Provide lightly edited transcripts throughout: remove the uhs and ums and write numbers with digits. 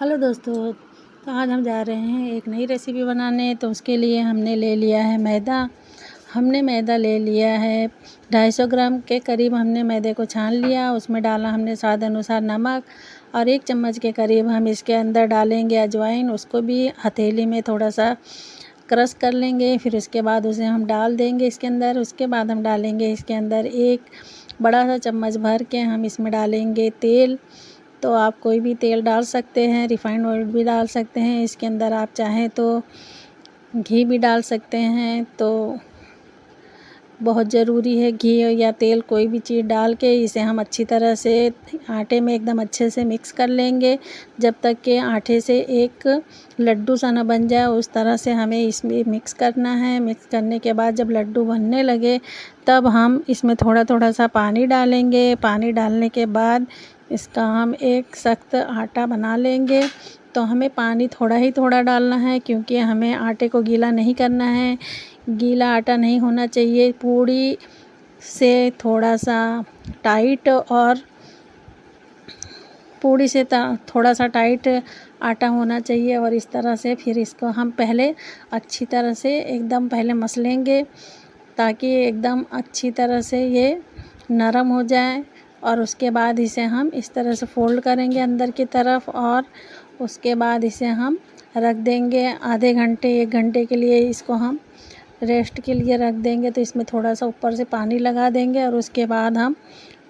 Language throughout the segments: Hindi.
हेलो दोस्तों। तो आज हम जा रहे हैं एक नई रेसिपी बनाने। तो उसके लिए हमने ले लिया है मैदा। हमने मैदा ले लिया है 250 ग्राम के करीब। हमने मैदे को छान लिया, उसमें डाला हमने स्वाद अनुसार नमक और 1 चम्मच के करीब हम इसके अंदर डालेंगे अजवाइन। उसको भी हथेली में थोड़ा सा क्रश कर लेंगे। फिर उसके बाद उसे हम डाल देंगे इसके अंदर। उसके बाद हम डालेंगे इसके अंदर एक बड़ा सा चम्मच भर के हम इसमें डालेंगे तेल। तो आप कोई भी तेल डाल सकते हैं, रिफ़ाइंड ऑयल भी डाल सकते हैं। इसके अंदर आप चाहें तो घी भी डाल सकते हैं। तो बहुत ज़रूरी है घी या तेल कोई भी चीज़ डाल के इसे हम अच्छी तरह से आटे में एकदम अच्छे से मिक्स कर लेंगे, जब तक कि आटे से एक लड्डू सा ना बन जाए। उस तरह से हमें इसमें मिक्स करना है। मिक्स करने के बाद जब लड्डू बनने लगे तब हम इसमें थोड़ा थोड़ा सा पानी डालेंगे। पानी डालने के बाद इसका हम एक सख्त आटा बना लेंगे। तो हमें पानी थोड़ा ही थोड़ा डालना है, क्योंकि हमें आटे को गीला नहीं करना है। गीला आटा नहीं होना चाहिए। पूड़ी से थोड़ा सा टाइट और पूड़ी से थोड़ा सा टाइट आटा होना चाहिए। और इस तरह से फिर इसको हम पहले अच्छी तरह से एकदम पहले मसलेंगे, ताकि एकदम अच्छी तरह से ये नरम हो जाए। और उसके बाद इसे हम इस तरह से फ़ोल्ड करेंगे अंदर की तरफ, और उसके बाद इसे हम रख देंगे आधे घंटे 1 घंटे के लिए। इसको हम रेस्ट के लिए रख देंगे। तो इसमें थोड़ा सा ऊपर से पानी लगा देंगे, और उसके बाद हम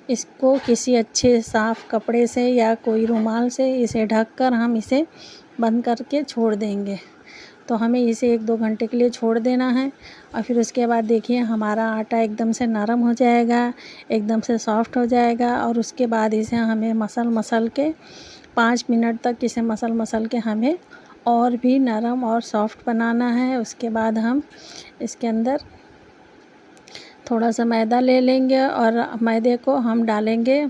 इसको किसी अच्छे साफ़ कपड़े से या कोई रुमाल से इसे ढककर हम इसे बंद करके छोड़ देंगे। तो हमें इसे 1-2 घंटे के लिए छोड़ देना है। और फिर उसके बाद देखिए हमारा आटा एकदम से नरम हो जाएगा, एकदम से सॉफ्ट हो जाएगा। और उसके बाद इसे हमें मसल के 5 मिनट तक इसे मसल के हमें और भी नरम और सॉफ्ट बनाना है। उसके बाद हम इसके अंदर थोड़ा सा मैदा ले लेंगे, और मैदे को हम डालेंगे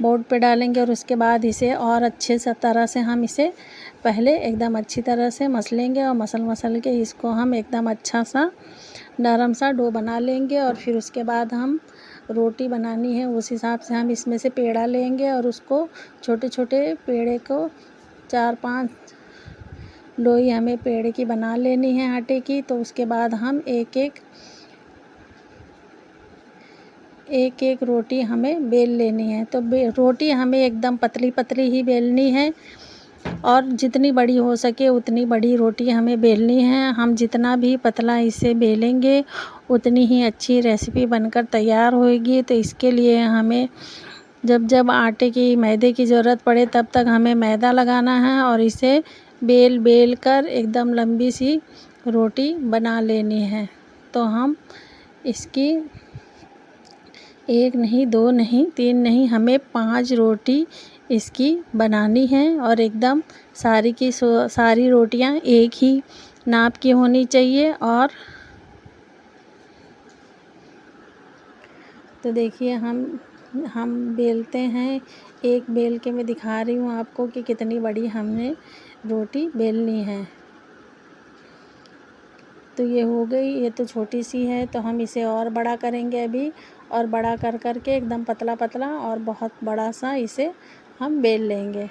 बोर्ड पे डालेंगे। और उसके बाद इसे और अच्छे से तरह से हम इसे पहले एकदम अच्छी तरह से मसलेंगे, और मसल के इसको हम एकदम अच्छा सा नरम सा डो बना लेंगे। और फिर उसके बाद हम रोटी बनानी है उस हिसाब से हम इसमें से पेड़ा लेंगे, और उसको छोटे छोटे पेड़े को 4-5 लोई हमें पेड़े की बना लेनी है आटे की। तो उसके बाद हम एक एक रोटी हमें बेल लेनी है। तो रोटी हमें एकदम पतली पतली ही बेलनी है, और जितनी बड़ी हो सके उतनी बड़ी रोटी हमें बेलनी है। हम जितना भी पतला इसे बेलेंगे उतनी ही अच्छी रेसिपी बनकर तैयार होएगी। तो इसके लिए हमें जब आटे की मैदे की ज़रूरत पड़े तब तक हमें मैदा लगाना है, और इसे बेल कर एकदम लंबी सी रोटी बना लेनी है। तो हम इसकी 1 नहीं 2 नहीं 3 नहीं हमें 5 रोटी इसकी बनानी है। और एकदम सारी रोटियां एक ही नाप की होनी चाहिए। और तो देखिए हम बेलते हैं। एक बेल के मैं दिखा रही हूँ आपको कि कितनी बड़ी हमने रोटी बेलनी है। तो ये हो गई, ये तो छोटी सी है। तो हम इसे और बड़ा करेंगे अभी, और बड़ा कर के एकदम पतला पतला और बहुत बड़ा सा इसे हम बेल लेंगे।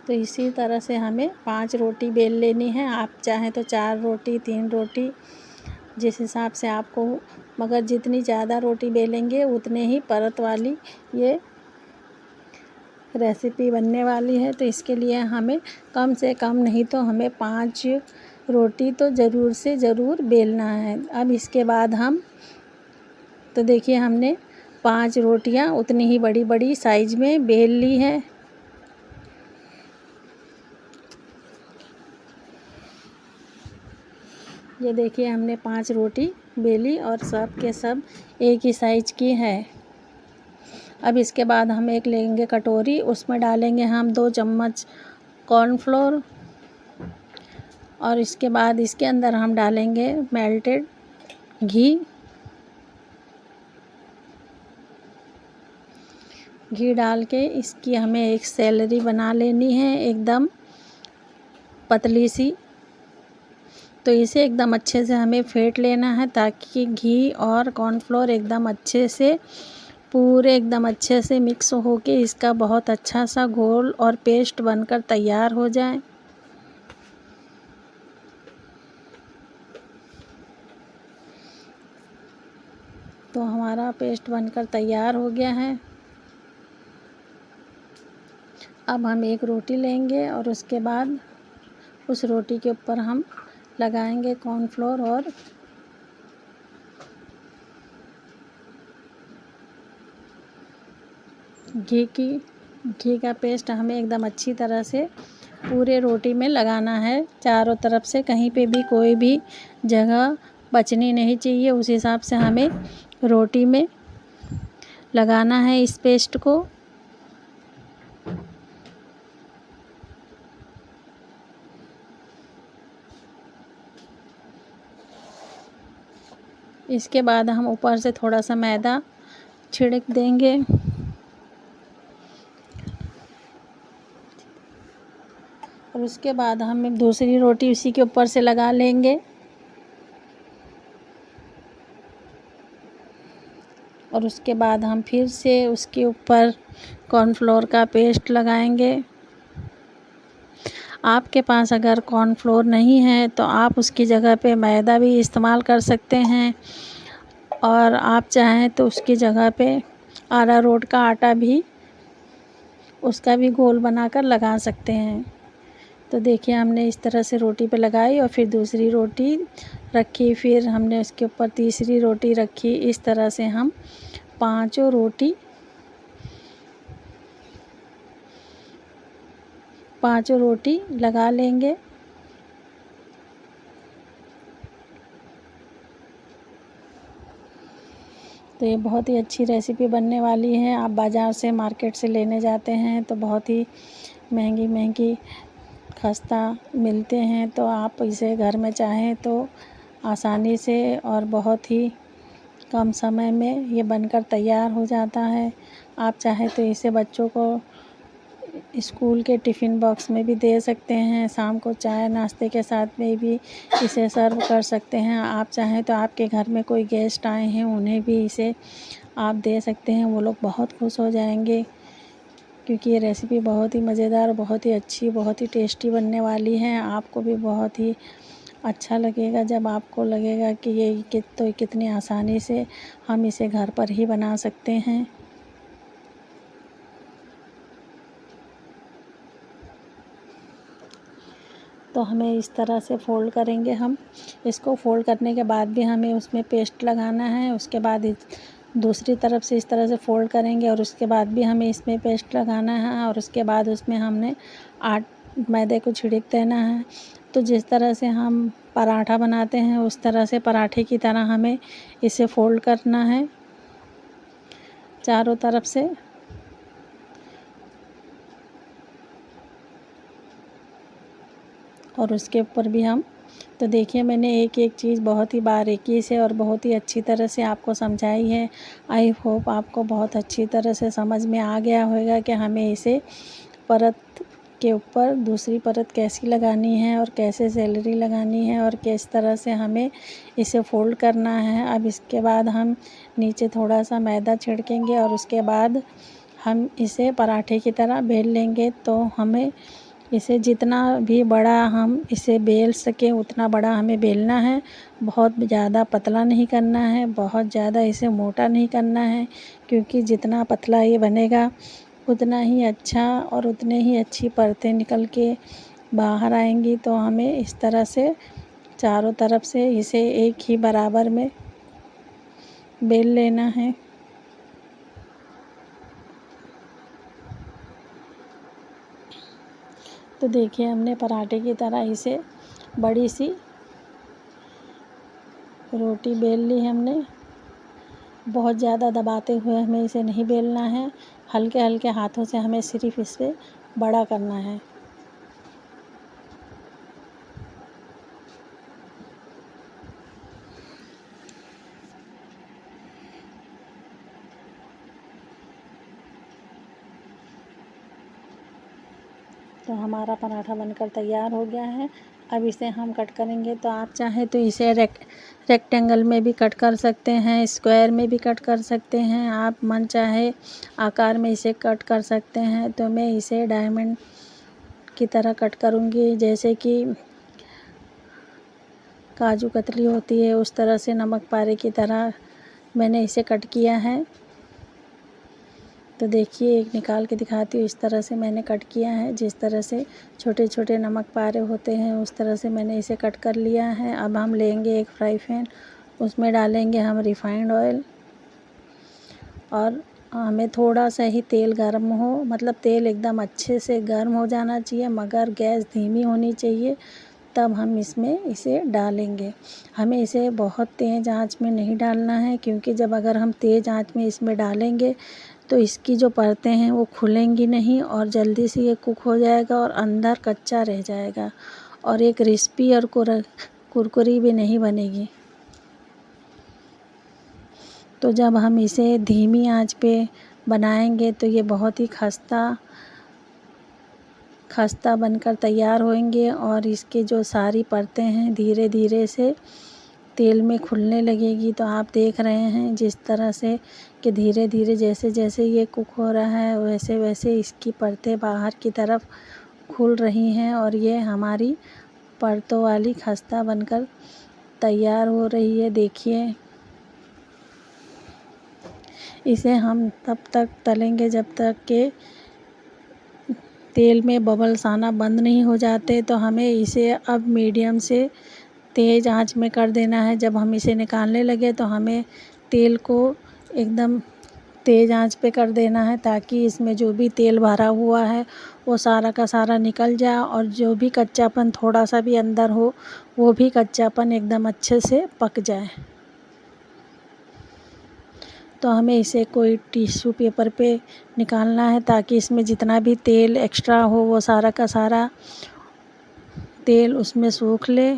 तो इसी तरह से हमें 5 रोटी बेल लेनी है। आप चाहें तो 4 रोटी 3 रोटी जिस हिसाब से आपको, मगर जितनी ज़्यादा रोटी बेलेंगे उतने ही परत वाली ये रेसिपी बनने वाली है। तो इसके लिए हमें कम से कम नहीं तो हमें 5 रोटी तो ज़रूर से ज़रूर बेलना है। अब इसके बाद हम तो देखिए हमने 5 रोटियां उतनी ही बड़ी बड़ी साइज में बेल ली है। ये देखिए हमने 5 रोटी बेली, और सब के सब एक ही साइज की है। अब इसके बाद हम एक लेंगे कटोरी, उसमें डालेंगे हम 2 चम्मच कॉर्नफ्लोर, और इसके बाद इसके अंदर हम डालेंगे मेल्टेड घी। घी डाल के इसकी हमें एक सैलरी बना लेनी है एकदम पतली सी। तो इसे एकदम अच्छे से हमें फेंट लेना है ताकि घी और कॉर्नफ्लोर एकदम अच्छे से पूरे एकदम अच्छे से मिक्स होके इसका बहुत अच्छा सा घोल और पेस्ट बनकर तैयार हो जाए। तो हमारा पेस्ट बनकर तैयार हो गया है। अब हम एक रोटी लेंगे और उसके बाद उस रोटी के ऊपर हम लगाएंगे कॉर्नफ्लोर और घी का पेस्ट हमें एकदम अच्छी तरह से पूरे रोटी में लगाना है। चारों तरफ से कहीं पे भी कोई भी जगह बचनी नहीं चाहिए, उस हिसाब से हमें रोटी में लगाना है इस पेस्ट को। इसके बाद हम ऊपर से थोड़ा सा मैदा छिड़क देंगे और उसके बाद हम दूसरी रोटी उसी के ऊपर से लगा लेंगे और उसके बाद हम फिर से उसके ऊपर कॉर्नफ्लोर का पेस्ट लगाएंगे। आपके पास अगर कॉर्नफ्लोर नहीं है तो आप उसकी जगह पे मैदा भी इस्तेमाल कर सकते हैं और आप चाहें तो उसकी जगह पे अरारोट का आटा भी उसका भी घोल बनाकर लगा सकते हैं। तो देखिए हमने इस तरह से रोटी पे लगाई और फिर दूसरी रोटी रखी, फिर हमने उसके ऊपर तीसरी रोटी रखी। इस तरह से हम पांचों रोटी लगा लेंगे। तो ये बहुत ही अच्छी रेसिपी बनने वाली है। आप बाज़ार से मार्केट से लेने जाते हैं तो बहुत ही महंगी खस्ता मिलते हैं, तो आप इसे घर में चाहें तो आसानी से और बहुत ही कम समय में ये बनकर तैयार हो जाता है। आप चाहें तो इसे बच्चों को स्कूल के टिफ़िन बॉक्स में भी दे सकते हैं, शाम को चाय नाश्ते के साथ में भी इसे सर्व कर सकते हैं। आप चाहें तो आपके घर में कोई गेस्ट आए हैं उन्हें भी इसे आप दे सकते हैं, वो लोग बहुत खुश हो जाएंगे क्योंकि ये रेसिपी बहुत ही मज़ेदार, बहुत ही अच्छी, बहुत ही टेस्टी बनने वाली है। आपको भी बहुत ही अच्छा लगेगा जब आपको लगेगा कि ये तो कितनी आसानी से हम इसे घर पर ही बना सकते हैं। तो हमें इस तरह से फ़ोल्ड करेंगे हम। इसको फ़ोल्ड करने के बाद भी हमें उसमें पेस्ट लगाना है। उसके बाद दूसरी तरफ से इस तरह से फ़ोल्ड करेंगे और उसके बाद भी हमें इसमें पेस्ट लगाना है और उसके बाद उसमें हमने मैदे को छिड़क देना है। तो जिस तरह से हम पराठा बनाते हैं उस तरह से पराठे की तरह हमें इसे फ़ोल्ड करना है चारों तरफ से। और उसके ऊपर भी हम तो देखिए मैंने एक एक चीज़ बहुत ही बारीकी से और बहुत ही अच्छी तरह से आपको समझाई है। आई होप आपको बहुत अच्छी तरह से समझ में आ गया होगा कि हमें इसे परत के ऊपर दूसरी परत कैसी लगानी है और कैसे सैलरी लगानी है और किस तरह से हमें इसे फ़ोल्ड करना है। अब इसके बाद हम नीचे थोड़ा सा मैदा छिड़केंगे और उसके बाद हम इसे पराठे की तरह बेल लेंगे। तो हमें इसे जितना भी बड़ा हम इसे बेल सकें उतना बड़ा हमें बेलना है। बहुत ज़्यादा पतला नहीं करना है, बहुत ज़्यादा इसे मोटा नहीं करना है, क्योंकि जितना पतला ये बनेगा उतना ही अच्छा और उतने ही अच्छी परतें निकल के बाहर आएंगी। तो हमें इस तरह से चारों तरफ से इसे एक ही बराबर में बेल लेना है। तो देखिए हमने पराठे की तरह इसे बड़ी सी रोटी बेल ली हमने। बहुत ज़्यादा दबाते हुए हमें इसे नहीं बेलना है, हल्के हल्के हाथों से हमें सिर्फ इसे बड़ा करना है। तो हमारा पराठा बनकर तैयार हो गया है। अब इसे हम कट करेंगे। तो आप चाहे तो इसे रेक्टेंगल में भी कट कर सकते हैं, स्क्वायर में भी कट कर सकते हैं, आप मन चाहे आकार में इसे कट कर सकते हैं। तो मैं इसे डायमंड की तरह कट करूँगी, जैसे कि काजू कतली होती है उस तरह से, नमक पारे की तरह मैंने इसे कट किया है। तो देखिए, एक निकाल के दिखाती हूँ, इस तरह से मैंने कट किया है। जिस तरह से छोटे छोटे नमक पारे होते हैं उस तरह से मैंने इसे कट कर लिया है। अब हम लेंगे एक फ्राई पैन, उसमें डालेंगे हम रिफाइंड ऑयल, और हमें थोड़ा सा ही तेल गर्म हो, मतलब तेल एकदम अच्छे से गर्म हो जाना चाहिए, मगर गैस धीमी होनी चाहिए, तब हम इसमें इसे डालेंगे। हमें इसे बहुत तेज़ आंच में नहीं डालना है, क्योंकि जब अगर हम तेज़ आंच में इसमें डालेंगे तो इसकी जो परतें हैं वो खुलेंगी नहीं और जल्दी से ये कुक हो जाएगा और अंदर कच्चा रह जाएगा और एक क्रिस्पी और कुरकुरी भी नहीं बनेगी। तो जब हम इसे धीमी आंच पे बनाएंगे तो ये बहुत ही खस्ता बनकर तैयार होंगे और इसके जो सारी परतें हैं धीरे धीरे से तेल में खुलने लगेगी। तो आप देख रहे हैं जिस तरह से कि धीरे धीरे जैसे जैसे ये कुक हो रहा है वैसे वैसे इसकी परतें बाहर की तरफ खुल रही हैं और ये हमारी परतों वाली खस्ता बनकर तैयार हो रही है। देखिए, इसे हम तब तक तलेंगे जब तक कि तेल में बबल्स आना बंद नहीं हो जाते। तो हमें इसे अब मीडियम से तेज़ आंच में कर देना है। जब हम इसे निकालने लगे तो हमें तेल को एकदम तेज़ आंच पे कर देना है, ताकि इसमें जो भी तेल भरा हुआ है वो सारा का सारा निकल जाए और जो भी कच्चापन थोड़ा सा भी अंदर हो वो भी कच्चापन एकदम अच्छे से पक जाए। तो हमें इसे कोई टिश्यू पेपर पे निकालना है, ताकि इसमें जितना भी तेल एक्स्ट्रा हो वो सारा का सारा तेल उसमें सूख ले।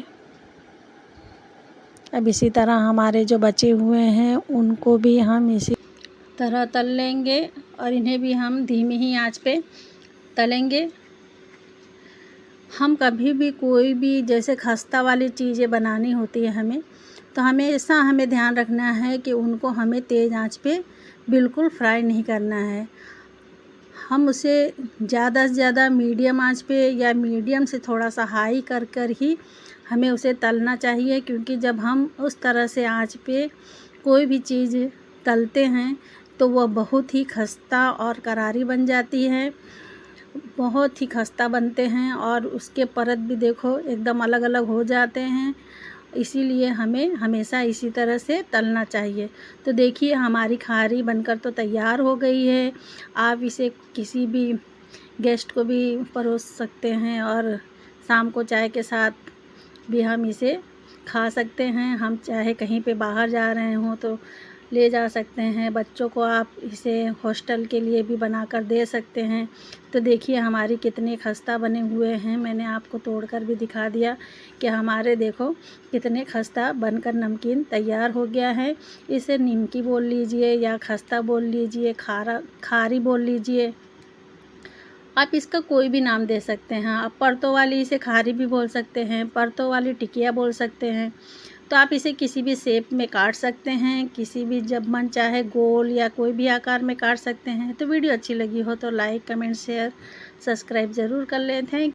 अब इसी तरह हमारे जो बचे हुए हैं उनको भी हम इसी तरह तल लेंगे और इन्हें भी हम धीमी ही आंच पे तलेंगे। हम कभी भी कोई भी जैसे खस्ता वाली चीज़ें बनानी होती है तो हमें ध्यान रखना है कि उनको हमें तेज़ आंच पे बिल्कुल फ्राई नहीं करना है। हम उसे ज़्यादा से ज़्यादा मीडियम आंच पे या मीडियम से थोड़ा सा हाई कर ही हमें उसे तलना चाहिए, क्योंकि जब हम उस तरह से आंच पे कोई भी चीज़ तलते हैं तो वह बहुत ही खस्ता और करारी बन जाती है, बहुत ही खस्ता बनते हैं और उसके परत भी देखो एकदम अलग अलग हो जाते हैं। इसीलिए हमें हमेशा इसी तरह से तलना चाहिए। तो देखिए, हमारी खारी बनकर तो तैयार हो गई है। आप इसे किसी भी गेस्ट को भी परोस सकते हैं और शाम को चाय के साथ भी हम इसे खा सकते हैं। हम चाहे कहीं पे बाहर जा रहे हों तो ले जा सकते हैं। बच्चों को आप इसे हॉस्टल के लिए भी बनाकर दे सकते हैं। तो देखिए, हमारी कितने खस्ता बने हुए हैं। मैंने आपको तोड़कर भी दिखा दिया कि हमारे देखो कितने खस्ता बनकर नमकीन तैयार हो गया है। इसे निमकी बोल लीजिए या खस्ता बोल लीजिए, खारी बोल लीजिए, आप इसका कोई भी नाम दे सकते हैं। आप परतों वाली इसे खारी भी बोल सकते हैं, परतों वाली टिकिया बोल सकते हैं। तो आप इसे किसी भी शेप में काट सकते हैं, किसी भी जब मन चाहे गोल या कोई भी आकार में काट सकते हैं। तो वीडियो अच्छी लगी हो तो लाइक, कमेंट, शेयर, सब्सक्राइब ज़रूर कर लें। थैंक